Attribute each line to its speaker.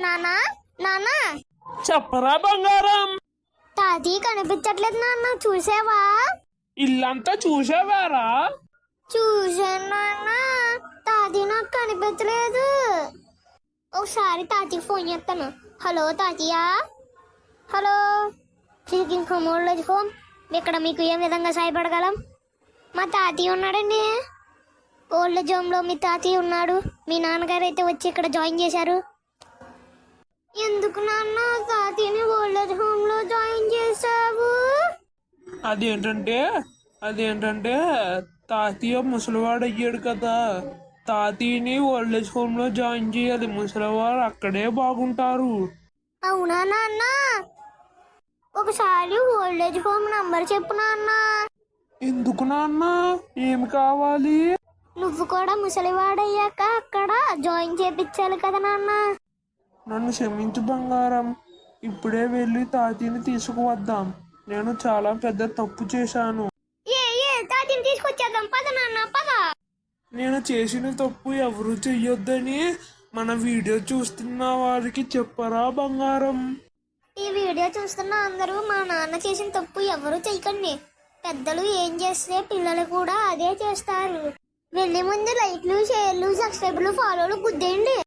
Speaker 1: నానా నానా
Speaker 2: చెప్పరా బంగారం.
Speaker 1: తాతీ కనిపించట్లేదు నాన్న, చూసావా?
Speaker 2: ఇల్లంతా చూసావారా?
Speaker 1: చూసాను నాన్న, తాతీ నాకు కనిపించలేదు. ఒకసారి తాతీకి ఫోన్ చేస్తాను. హలో తాతయ్యా, hello. Speaking from old age home. ఇక్కడ మీకు ఏ విధంగా సహాయపడగలం? మా తాతయ్య ఉన్నాడండి. ఓల్డ్ ఏజ్ హోమ్లో మీ తాతయ్య ఉన్నాడు. మీ నాన్నగారు అయితే వచ్చి ఇక్కడ జాయిన్ చేశారు. ఎందుకు నాన్న తాతయ్యని ఓల్డ్ ఏజ్ హోమ్లో జాయిన్ చేశావు?
Speaker 2: అదేంటంటే తాతయ్య ముసలివాడు అయ్యాడు కదా, తాతయ్యని ఓల్డ్ ఏజ్ హోమ్ లో జాయిన్ చేయాలి. ముసలివారు అక్కడే బాగుంటారు.
Speaker 1: అవునా నాన్న? ఒకసారి ఓల్డ్ ఏజ్ హోమ్ నంబర్ చెప్పు నాన్న.
Speaker 2: ఎందుకు నాన్న, ఏమి కావాలి?
Speaker 1: నువ్వు కూడా ముసలివాడయ్యాక అక్కడ జాయిన్ చేపించాలి కదా నాన్న.
Speaker 2: నన్ను క్షమించు బంగారం, ఇప్పుడే వెళ్ళి తాతయ్యని తీసుకువద్దాం. నేను చాలా పెద్ద తప్పు చేశాను.
Speaker 1: తాతయ్యని తీసుకొచ్చేద్దాం, పద నాన్న పద.
Speaker 2: నేను చేసిన తప్పు ఎవరు చెయ్యొద్దని మన వీడియో చూస్తున్న వారికి చెప్పరా బంగారం.
Speaker 1: ఈ వీడియో చూస్తున్న అందరూ మా నాన్న చేసిన తప్పు ఎవరు చెయ్యకండి. పెద్దలు ఏం చేస్తే పిల్లలు కూడా అదే చేస్తారు. వెళ్ళే ముందు లైక్లు, షేర్లు, సబ్స్క్రైబ్లు, ఫాలోలు గుద్దేయండి.